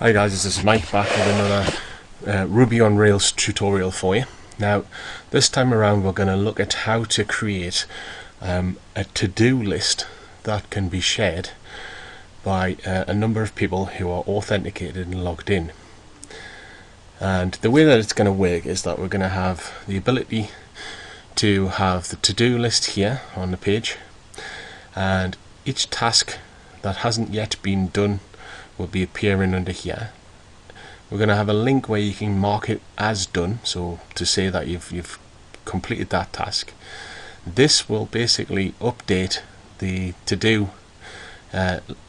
Hi guys, this is Mike back with another Ruby on Rails tutorial for you. Now this time around we're going to look at how to create a to-do list that can be shared by a number of people who are authenticated and logged in. And the way that it's going to work is that we're going to have the ability to have the to-do list here on the page, and each task that hasn't yet been done will be appearing under here. We're going to have a link where you can mark it as done, so to say that you've completed that task. This will basically update the to-do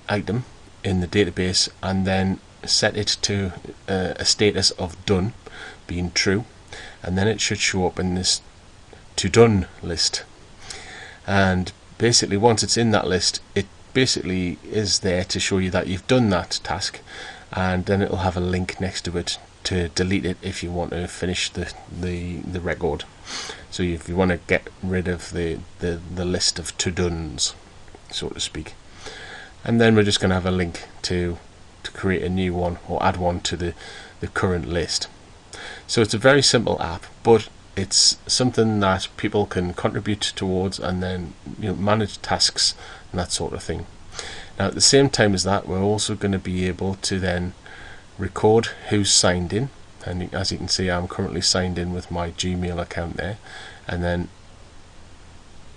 item in the database and then set it to a status of done, being true, and then it should show up in this to done list. And basically once it's in that list, it basically is there to show you that you've done that task, and then it'll have a link next to it to delete it if you want to finish the record. So if you want to get rid of the list of to-dones, so to speak. And then we're just going to have a link to create a new one or add one to the current list. So it's a very simple app, but it's something that people can contribute towards and then manage tasks and that sort of thing. Now at the same time as that, we're also going to be able to then record who's signed in, and as you can see I'm currently signed in with my Gmail account there, and then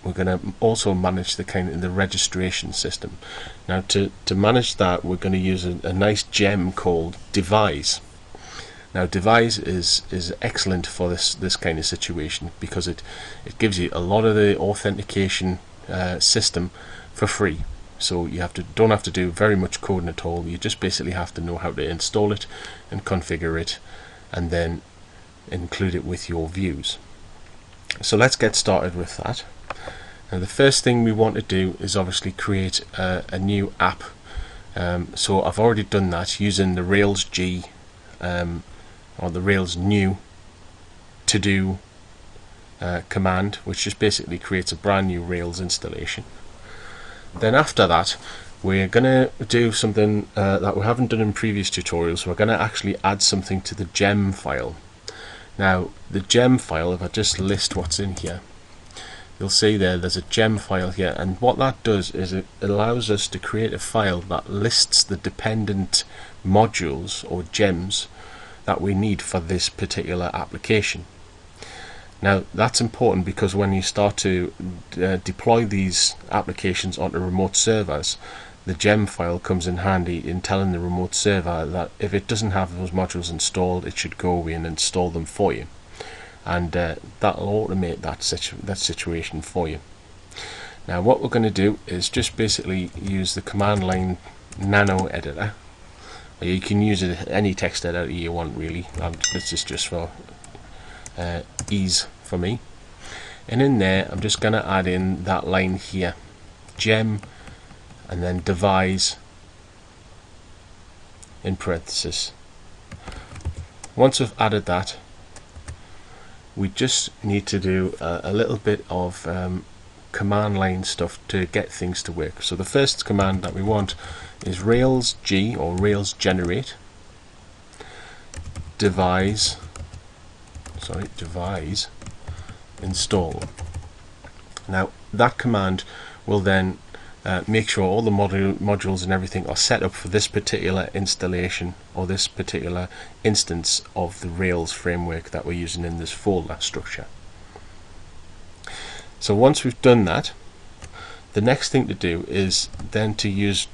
we're going to also manage the registration system. Now to manage that, we're going to use a nice gem called Devise. Now Devise is excellent for this kind of situation because it gives you a lot of the authentication system for free. So you don't have to do very much coding at all. You just basically have to know how to install it and configure it, and then include it with your views. So let's get started with that. Now the first thing we want to do is obviously create a new app. So I've already done that using the Rails G or the Rails new to do command, which just basically creates a brand new Rails installation. Then after that, we're going to do something that we haven't done in previous tutorials. We're going to actually add something to the gem file. Now the gem file, if I just list what's in here, you'll see there's a gem file here, and what that does is it allows us to create a file that lists the dependent modules or gems that we need for this particular application. Now that's important because when you start to deploy these applications onto remote servers, the gem file comes in handy in telling the remote server that if it doesn't have those modules installed, it should go away and install them for you, and that'll automate that situation for you. Now what we're going to do is just basically use the command line nano editor. You can use any text editor you want really. This is just for ease for me, and in there I'm just going to add in that line here, gem, and then devise in parenthesis. Once we've added that, we just need to do a little bit of command line stuff to get things to work. So the first command that we want is Rails G or Rails generate devise install. Now that command will then make sure all the modules and everything are set up for this particular installation or this particular instance of the Rails framework that we're using in this folder structure. So once we've done that, the next thing to do is then to use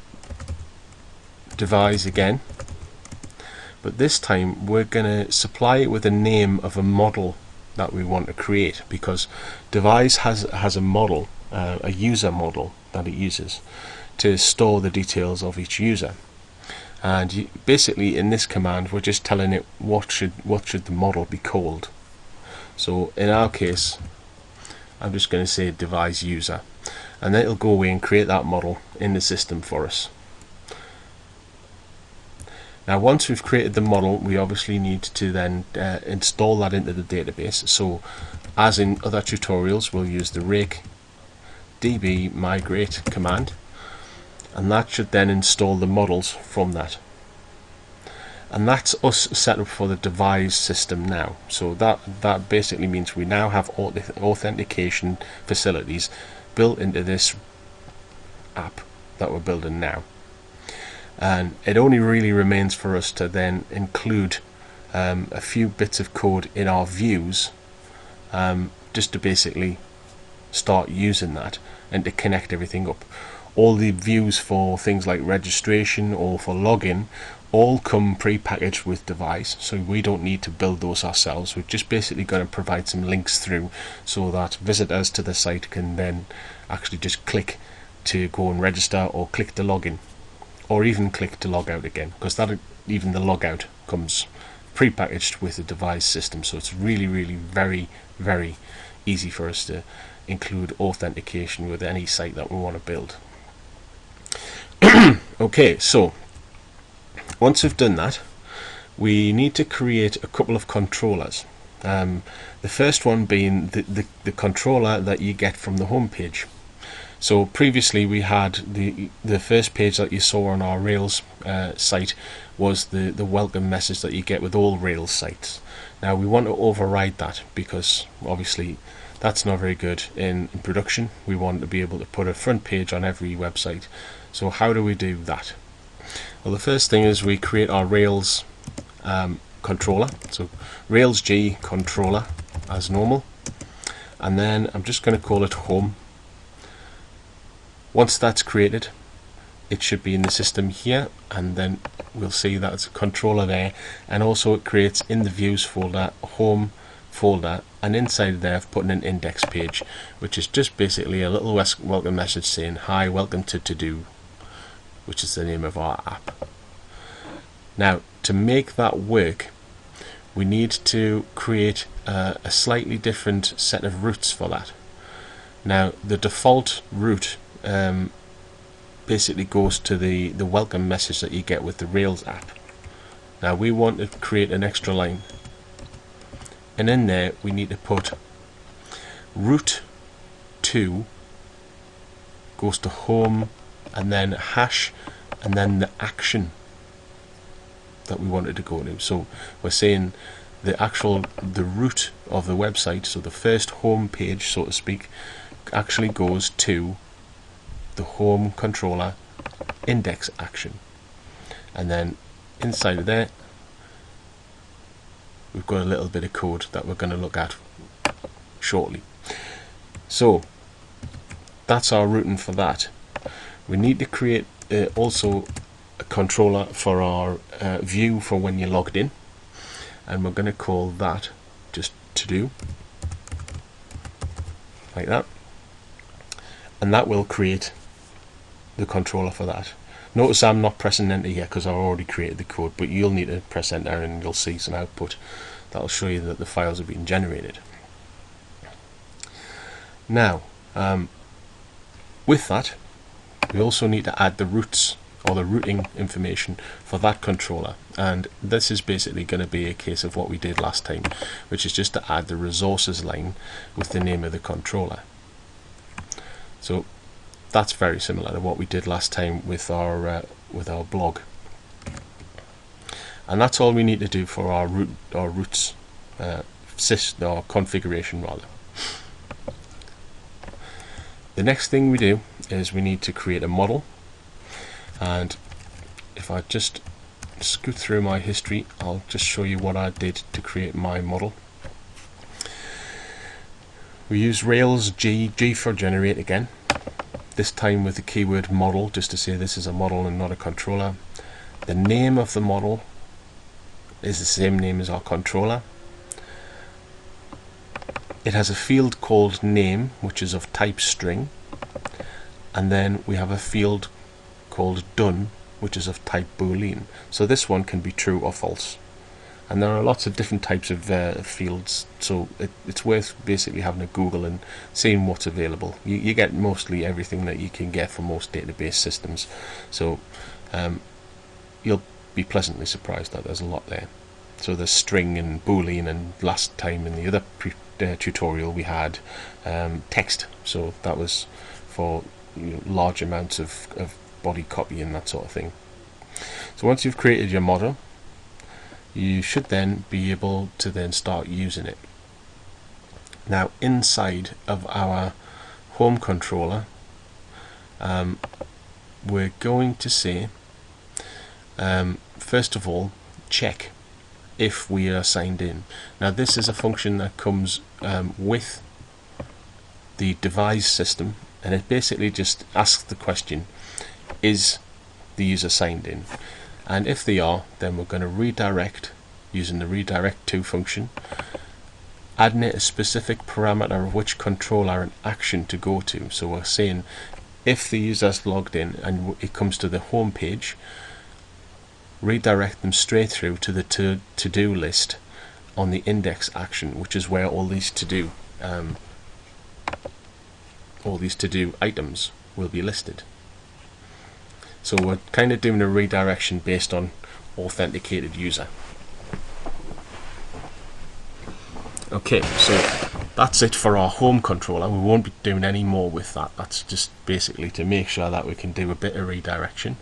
devise again, but this time we're going to supply it with a name of a model that we want to create, because devise has a model, a user model that it uses to store the details of each user. And basically in this command we're just telling it what should the model be called. So in our case I'm just going to say devise user, and then it'll go away and create that model in the system for us. Now once we've created the model, we obviously need to then install that into the database. So as in other tutorials, we'll use the rake db migrate command, and that should then install the models from that. and that's us set up for the device system now. So that basically means we now have all the authentication facilities built into this app that we're building now, and it only really remains for us to then include a few bits of code in our views, just to basically start using that and to connect everything up. All the views for things like registration or for login all come pre-packaged with device, so we don't need to build those ourselves. We're just basically going to provide some links through so that visitors to the site can then actually just click to go and register, or click to log in, or even click to log out again, because that even the logout comes pre-packaged with the device system. So it's really very easy for us to include authentication with any site that we want to build. Okay, so once we've done that, we need to create a couple of controllers. The first one being the controller that you get from the home page. So previously we had the first page that you saw on our Rails site was the welcome message that you get with all Rails sites. Now we want to override that, because obviously that's not very good in production. We want to be able to put a front page on every website. So how do we do that? Well, the first thing is we create our Rails controller. So Rails G controller as normal, and then I'm just going to call it home. Once that's created, it should be in the system here, and then we'll see that it's a controller there, and also it creates in the views folder home folder, and inside there I've put in an index page, which is just basically a little welcome message saying hi, welcome to To-Do, which is the name of our app. Now to make that work, we need to create a slightly different set of routes for that. Now the default route basically goes to the welcome message that you get with the Rails app. Now we want to create an extra line, and in there we need to put route 2 goes to home, and then hash, and then the action that we wanted to go to. So we're saying the route of the website, so the first home page, so to speak, actually goes to the home controller index action, and then inside of there we've got a little bit of code that we're going to look at shortly. So that's our routing for that. We need to create also a controller for our view for when you're logged in, and we're going to call that just To-Do, like that, and that will create the controller for that. Notice I'm not pressing enter here because I've already created the code, but you'll need to press enter and you'll see some output that'll show you that the files have been generated. Now with that, we also need to add the routes, or the routing information for that controller, and this is basically going to be a case of what we did last time, which is just to add the resources line with the name of the controller. So that's very similar to what we did last time with our blog, and that's all we need to do for our routes or configuration rather. The next thing we do is we need to create a model, and if I just scoot through my history, I'll just show you what I did to create my model. We use Rails G for generate again, this time with the keyword model, just to say this is a model and not a controller. The name of the model is the same name as our controller. It has a field called name, which is of type string, and then we have a field called done, which is of type boolean. So this one can be true or false, and there are lots of different types of fields, so it's worth basically having a Google and seeing what's available. You get mostly everything that you can get from most database systems, so you'll be pleasantly surprised that there's a lot there. So there's string and boolean, and last time in the other tutorial we had text, so that was for large amounts of body copy and that sort of thing. So once you've created your model, you should then be able to then start using it. Now inside of our home controller, we're going to say, first of all, check if we are signed in. Now this is a function that comes with the device system, and it basically just asks the question, is the user signed in? And if they are, then we're going to redirect using the redirect to function, adding it a specific parameter of which controller an action to go to. So we're saying if the user's logged in and it comes to the home page, redirect them straight through to the to-do list on the index action, which is where all these to-do items will be listed. So we're kind of doing a redirection based on authenticated user. Okay, so that's it for our home controller. We won't be doing any more with that. That's just basically to make sure that we can do a bit of redirection.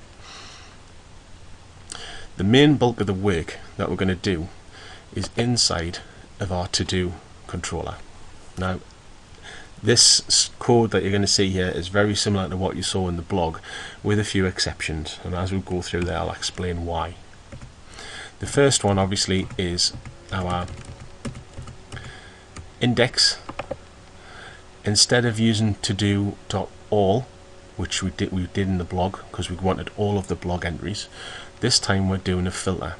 The main bulk of the work that we're going to do is inside of our to-do controller. Now this code that you're going to see here is very similar to what you saw in the blog, with a few exceptions, and as we go through there I'll explain why. The first one obviously is our index. Instead of using to-do.all, which we did in the blog because we wanted all of the blog entries, this time we're doing a filter,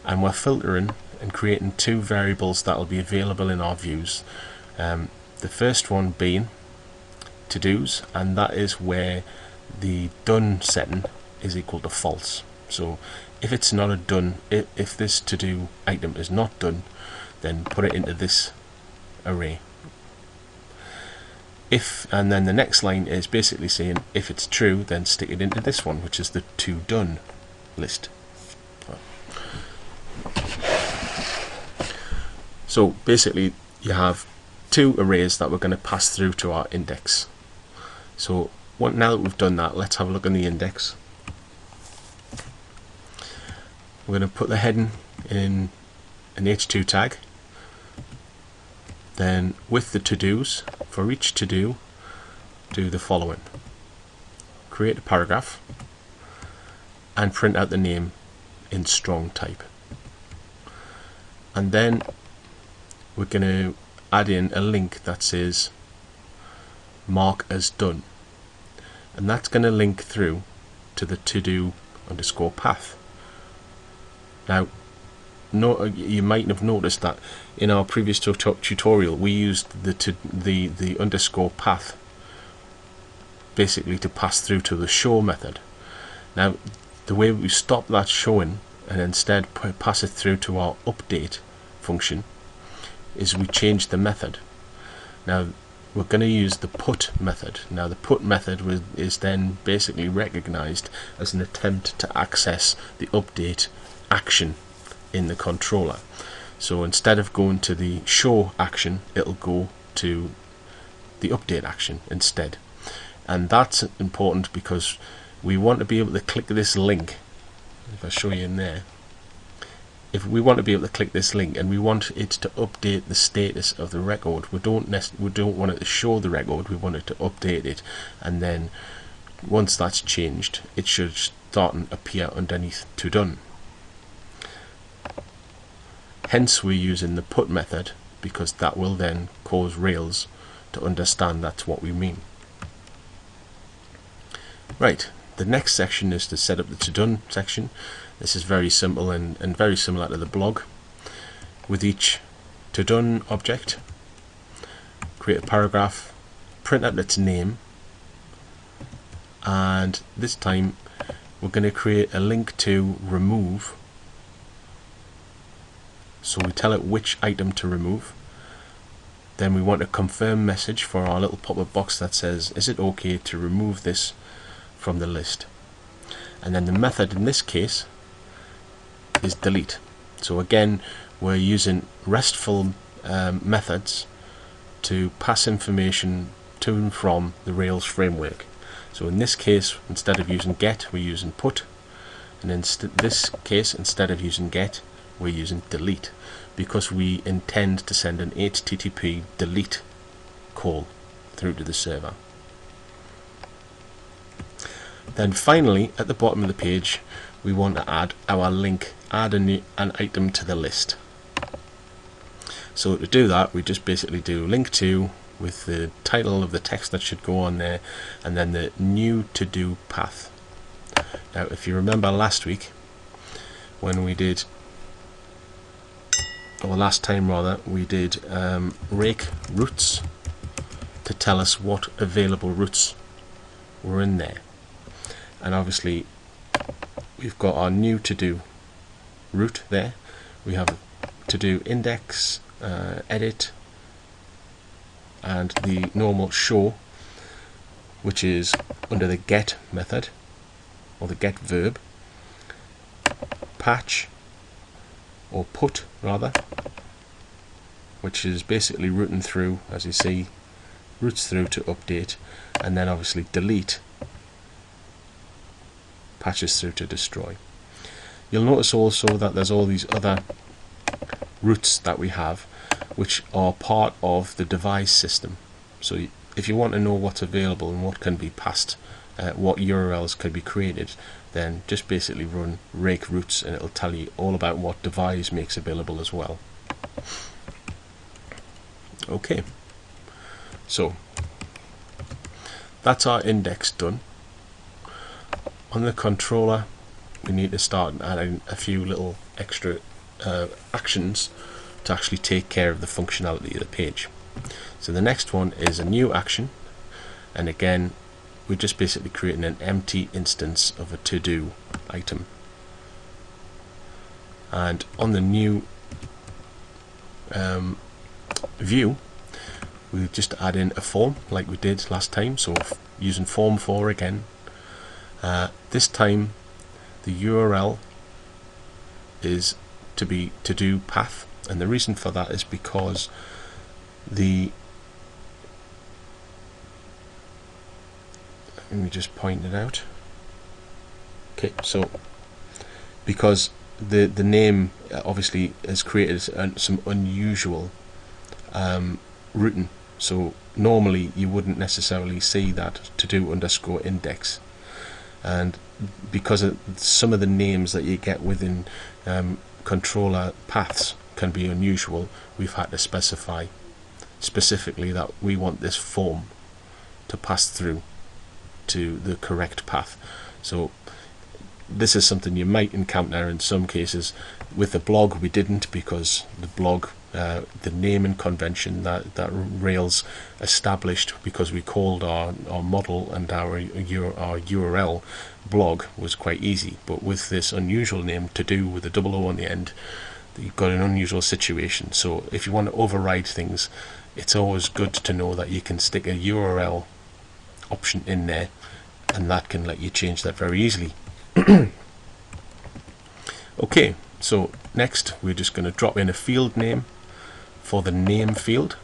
and we're filtering and creating two variables that will be available in our views. The first one being to-dos, and that is where the done setting is equal to false. So if it's not a done, if this to-do item is not done, then put it into this array. And then the next line is basically saying if it's true, then stick it into this one, which is the to done list. So basically you have two arrays that we're going to pass through to our index. So now that we've done that, let's have a look in the index. We're going to put the heading in an h2 tag. Then with the to-dos, for each to-do, do the following. Create a paragraph and print out the name in strong type. And then we're going to add in a link that says mark as done, and that's going to link through to the to-do underscore path. Now you might have noticed that in our previous tutorial we used the underscore path basically to pass through to the show method. Now the way we stop that showing and instead pass it through to our update function is we change the method. Now we're going to use the put method. Now the put method is then basically recognized as an attempt to access the update action in the controller. So instead of going to the show action, it'll go to the update action instead. And that's important because we want to be able to click this link. If I show you in there, if we want to be able to click this link and we want it to update the status of the record, we don't want it to show the record, we want it to update it, and then once that's changed it should start and appear underneath to done. Hence we're using the put method, because that will then cause Rails to understand that's what we mean. Right, the next section is to set up the to done section. This is very simple and very similar to the blog. With each to done object, create a paragraph, print out its name, and this time we're going to create a link to remove. So we tell it which item to remove. Then we want a confirm message for our little pop-up box that says, is it okay to remove this from the list? And then the method in this case is delete. So again, we're using RESTful methods to pass information to and from the Rails framework. So in this case, instead of using get, we're using put, and in this case, instead of using get, we're using delete because we intend to send an HTTP delete call through to the server. Then finally, at the bottom of the page, we want to add our link, add an item to the list. So to do that, we just basically do link to with the title of the text that should go on there, and then the new to-do path. Now, if you remember last week, when we did, or last time rather, we did rake routes to tell us what available routes were in there. And obviously we've got our new to-do route there. We have to-do index, edit, and the normal show, which is under the get method, or the get verb, patch, or put rather, which is basically routing through, as you see, routes through to update, and then obviously delete, patches through to destroy. You'll notice also that there's all these other routes that we have which are part of the device system. So if you want to know what's available and what can be passed, what URLs can be created, then just basically run rake routes and it'll tell you all about what device makes available as well. Okay, so that's our index done. On the controller, we need to start adding a few little extra actions to actually take care of the functionality of the page. So the next one is a new action, and again we're just basically creating an empty instance of a to-do item. And on the new view, we just add in a form like we did last time, so using form 4 again. This time the URL is to be to-do path, and the reason for that is because let me just point it out. Okay, so because the name obviously has created some unusual routing, so normally you wouldn't necessarily see that to-do underscore index, and because of some of the names that you get within controller paths can be unusual, we've had to specify specifically that we want this form to pass through to the correct path. So this is something you might encounter in some cases. With the blog we didn't, because the blog, the naming convention that Rails established, because we called our model and our URL blog, was quite easy. But with this unusual name to do with a double O on the end, you've got an unusual situation. So if you want to override things, it's always good to know that you can stick a URL option in there, and that can let you change that very easily. Okay, so next we're just going to drop in a field name for the name field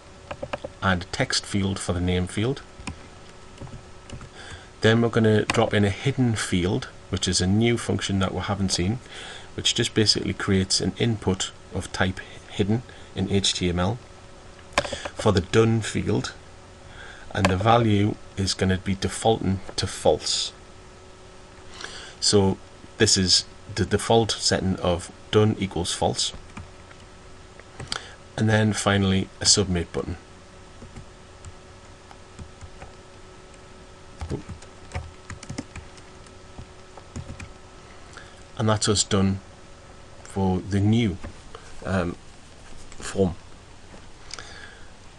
and a text field for the name field. Then we're going to drop in a hidden field, which is a new function that we haven't seen, which just basically creates an input of type hidden in HTML for the done field, and the value is going to be defaulting to false. So this is the default setting of done equals false, and then finally a submit button. And that's us done for the new form.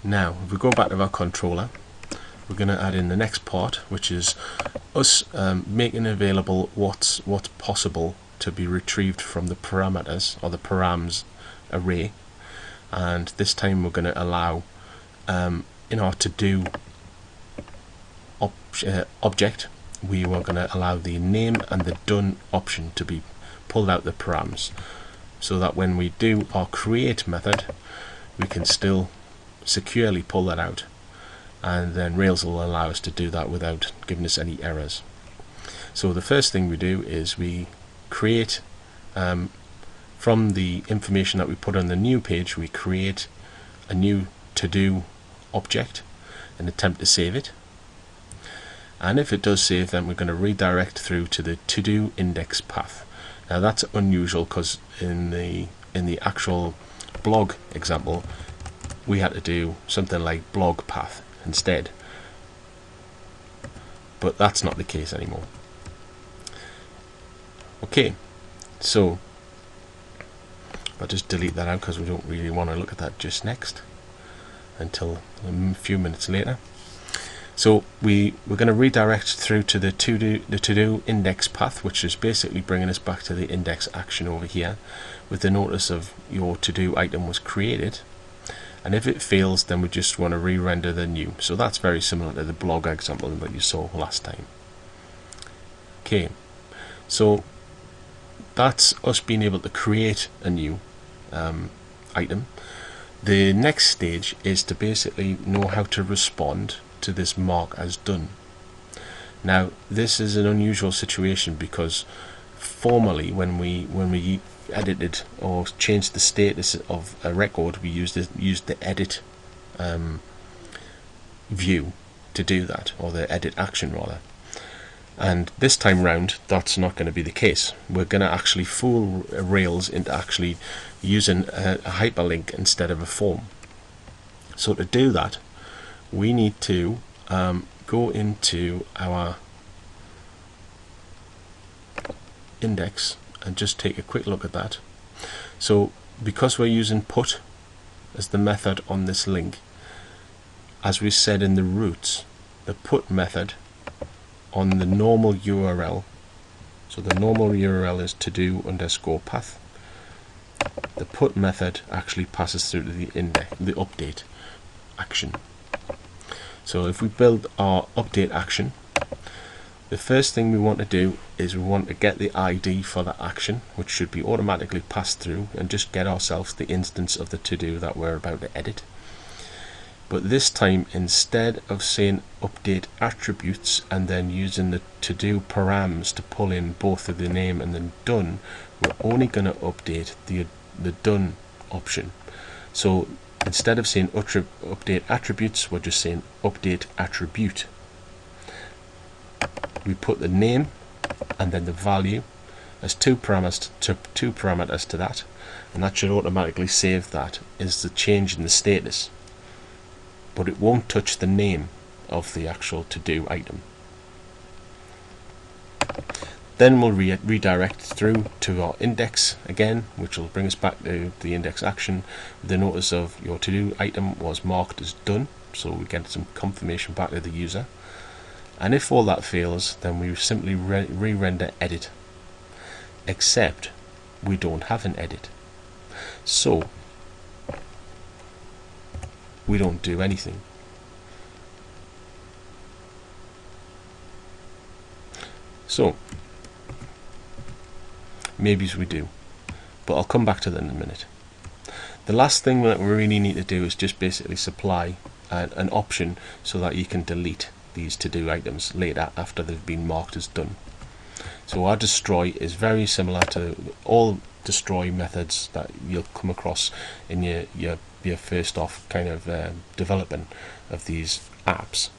Now if we go back to our controller, we're going to add in the next part, which is us making available what's possible to be retrieved from the parameters, or the params array. And this time we're going to allow in our to-do object, we were going to allow the name and the done option to be pulled out the params, so that when we do our create method, we can still securely pull that out, and then Rails will allow us to do that without giving us any errors. So the first thing we do is we create from the information that we put on the new page, we create a new to-do object and attempt to save it. And if it does save, then we're going to redirect through to the to-do index path. Now that's unusual because in the actual blog example we had to do something like blog path instead, but that's not the case anymore. Okay, so I'll just delete that out because we don't really want to look at that just next until a few minutes later. So we're going to redirect through to the to-do index path, which is basically bringing us back to the index action over here with the notice of your to-do item was created, and if it fails then we just want to re-render the new. So that's very similar to the blog example that you saw last time. Okay, so that's us being able to create a new item. The next stage is to basically know how to respond to this mark as done. Now this is an unusual situation because formerly when we edited or changed the status of a record, we used the edit view to do that, or the edit action rather. And this time round that's not going to be the case. We're going to actually fool Rails into actually using a hyperlink instead of a form. So to do that we need to go into our index and just take a quick look at that. So because we're using put as the method on this link, as we said in the roots, the put method on the normal URL, so the normal URL is to-do underscore path, the put method actually passes through to the index, the update action. So if we build our update action, the first thing we want to do is we want to get the ID for the action, which should be automatically passed through, and just get ourselves the instance of the to-do that we're about to edit. But this time, instead of saying update attributes and then using the to-do params to pull in both of the name and the done, we're only going to update the done option. So instead of saying update attributes, we're just saying update attribute. We put the name and then the value as two parameters to that, and that should automatically save that as the change in the status, but it won't touch the name of the actual to-do item. Then we'll redirect through to our index again, which will bring us back to the index action with the notice of your to-do item was marked as done, so we get some confirmation back to the user. And if all that fails, then we simply re-render edit, except we don't have an edit, so we don't do anything. So maybe we do, but I'll come back to that in a minute. The last thing that we really need to do is just basically supply an option so that you can delete these to-do items later after they've been marked as done. So our destroy is very similar to all destroy methods that you'll come across in your first off kind of development of these apps,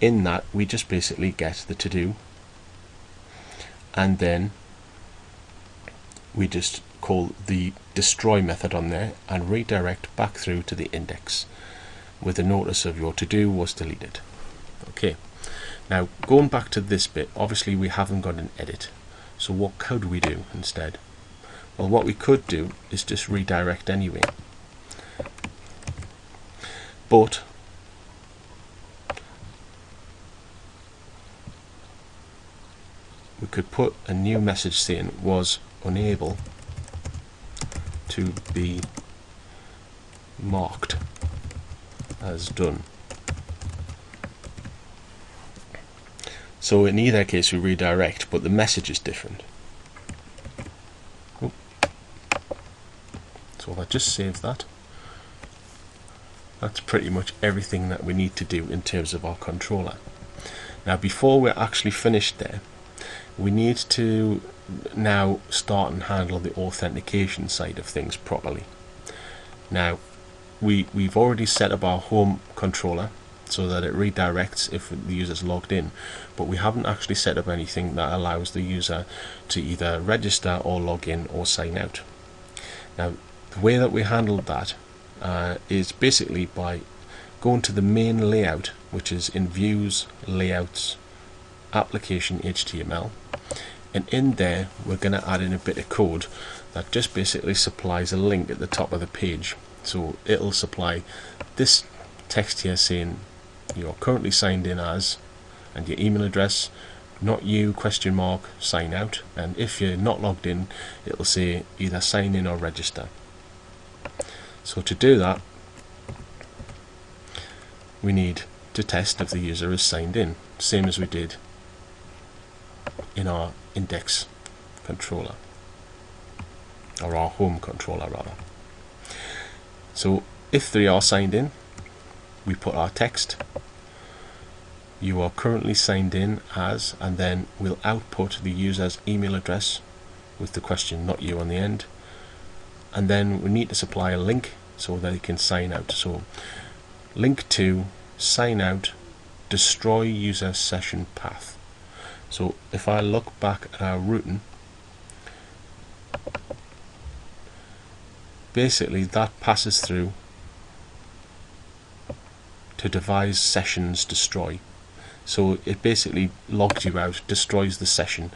in that we just basically get the to-do and then we just call the destroy method on there and redirect back through to the index with a notice of your to-do was deleted. Okay, now going back to this bit, obviously we haven't got an edit, so what could we do instead? Well, what we could do is just redirect anyway, but we could put a new message saying was unable to be marked as done. So in either case we redirect, but the message is different. Oh. So if I just save that, that's pretty much everything that we need to do in terms of our controller. Now before we're actually finished there, we need to now start and handle the authentication side of things properly. Now we've already set up our home controller so that it redirects if the user's logged in, but we haven't actually set up anything that allows the user to either register or log in or sign out. Now the way that we handled that is basically by going to the main layout, which is in Views, Layouts, Application HTML, and in there we're going to add in a bit of code that just basically supplies a link at the top of the page. So it'll supply this text here saying you're currently signed in as, and your email address, not you, ? Sign out, and if you're not logged in, it'll say either sign in or register. So to do that, we need to test if the user is signed in, same as we did in our index controller, or our home controller rather. So if they are signed in, we put our text, you are currently signed in as, and then we'll output the user's email address with the question not you on the end, and then we need to supply a link so that they can sign out. So link to sign out, destroy user session path. So if I look back at our routing, basically that passes through to devise sessions destroy. So it basically logs you out, destroys the session,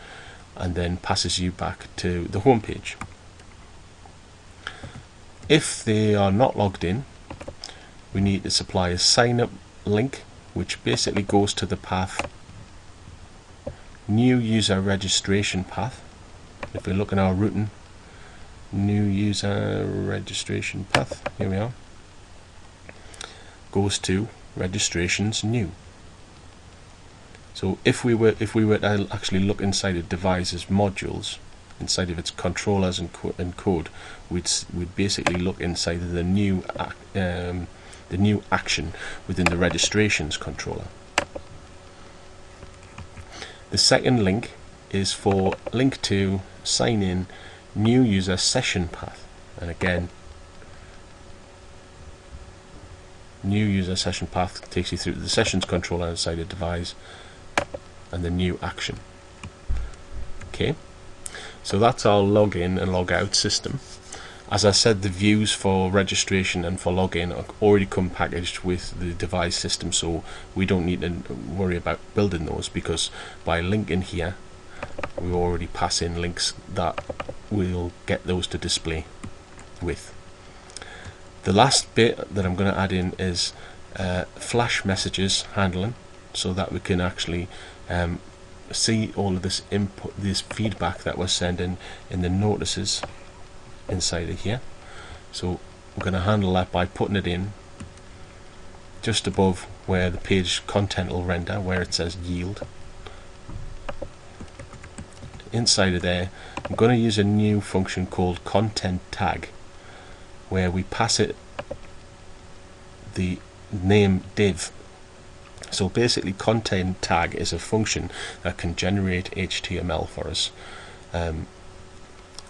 and then passes you back to the home page. If they are not logged in, we need to supply a sign up link, which basically goes to the path new user registration path. If we look in our routing, new user registration path, here we are, goes to registrations new. So if we were to actually look inside of Device's modules, inside of its controllers and code, we'd basically look inside of the new action within the registrations controller. The second link is for link to sign in new user session path, and again, new user session path takes you through to the sessions controller inside of Device and the new action. Okay, so that's our login and logout system. As I said, the views for registration and for login are already come packaged with the Device system, so we don't need to worry about building those, because by linking here we already pass in links that will get those to display with. The last bit that I'm going to add in is flash messages handling, so that we can actually see all of this input, this feedback that we're sending in the notices inside of here. So we're going to handle that by putting it in just above where the page content will render, where it says yield. Inside of there, I'm going to use a new function called content tag, where we pass it the name div. So basically, content tag is a function that can generate HTML for us,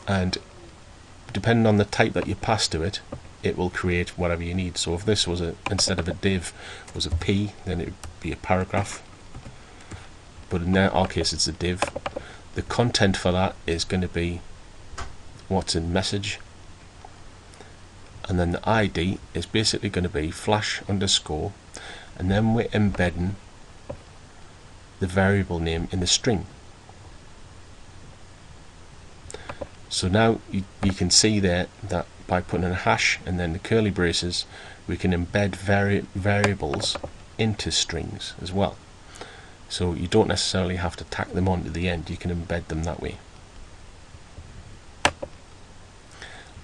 and depending on the type that you pass to it, it will create whatever you need. So if this was instead of a div was a P, then it would be a paragraph, but in our case it's a div. The content for that is going to be what's in message, and then the ID is basically going to be flash underscore, and then we're embedding the variable name in the string. So now you can see there that by putting in a hash and then the curly braces, we can embed variables into strings as well. So you don't necessarily have to tack them on to the end, you can embed them that way.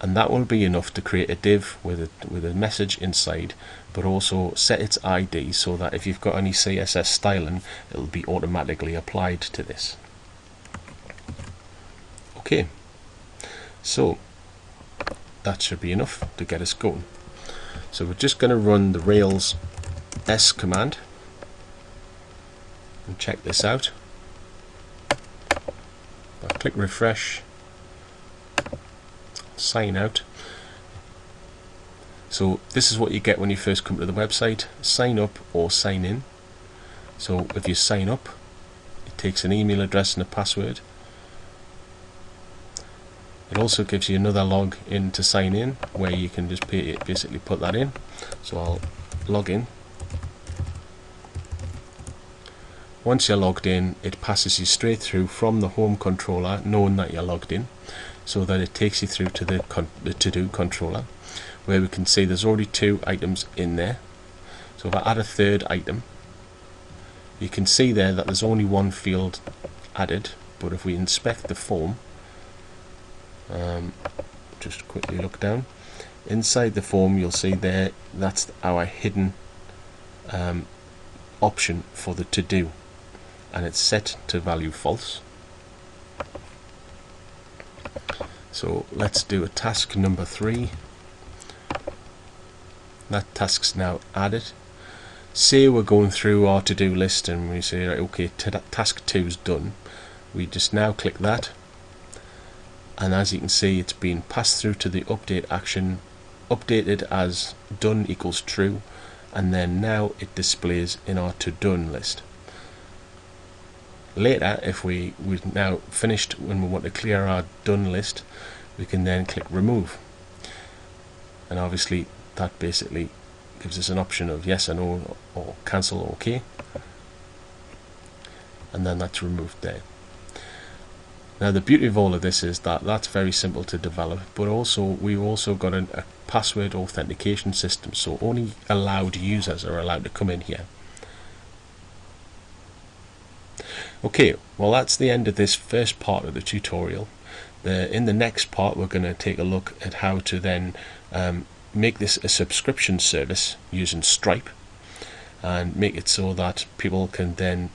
And that will be enough to create a div with a message inside, but also set its ID so that if you've got any CSS styling, it'll be automatically applied to this. Okay, so that should be enough to get us going. So we're just going to run the Rails S command and check this out. Back click refresh, sign out. So this is what you get when you first come to the website: sign up or sign in. So if you sign up, it takes an email address and a password. It also gives you another log in to sign in, where you can just basically put that in. So I'll log in. Once you're logged in, it passes you straight through from the home controller, knowing that you're logged in, so that it takes you through to the to-do controller, where we can see there's already 2 items in there. So if I add a 3rd item, you can see there that there's only 1 field added, but if we inspect the form, just quickly look down, inside the form you'll see there that's our hidden option for the to-do, and it's set to value false. So let's do a task number 3. That task's now added. Say we're going through our to-do list and we say, right, okay, task 2 is done. We just now click that, and as you can see, it's been passed through to the update action, updated as done equals true, and then now it displays in our to done list. Later, if we've now finished, when we want to clear our done list, we can then click remove, and obviously that basically gives us an option of yes or no, or cancel or OK, and then that's removed there. Now the beauty of all of this is that that's very simple to develop, but also we've also got a password authentication system, so only allowed users are allowed to come in here. Okay, well that's the end of this first part of the tutorial. In the next part we're going to take a look at how to then make this a subscription service using Stripe, and make it so that people can then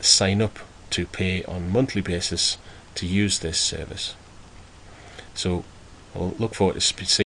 sign up to pay on a monthly basis to use this service. So I'll look forward to seeing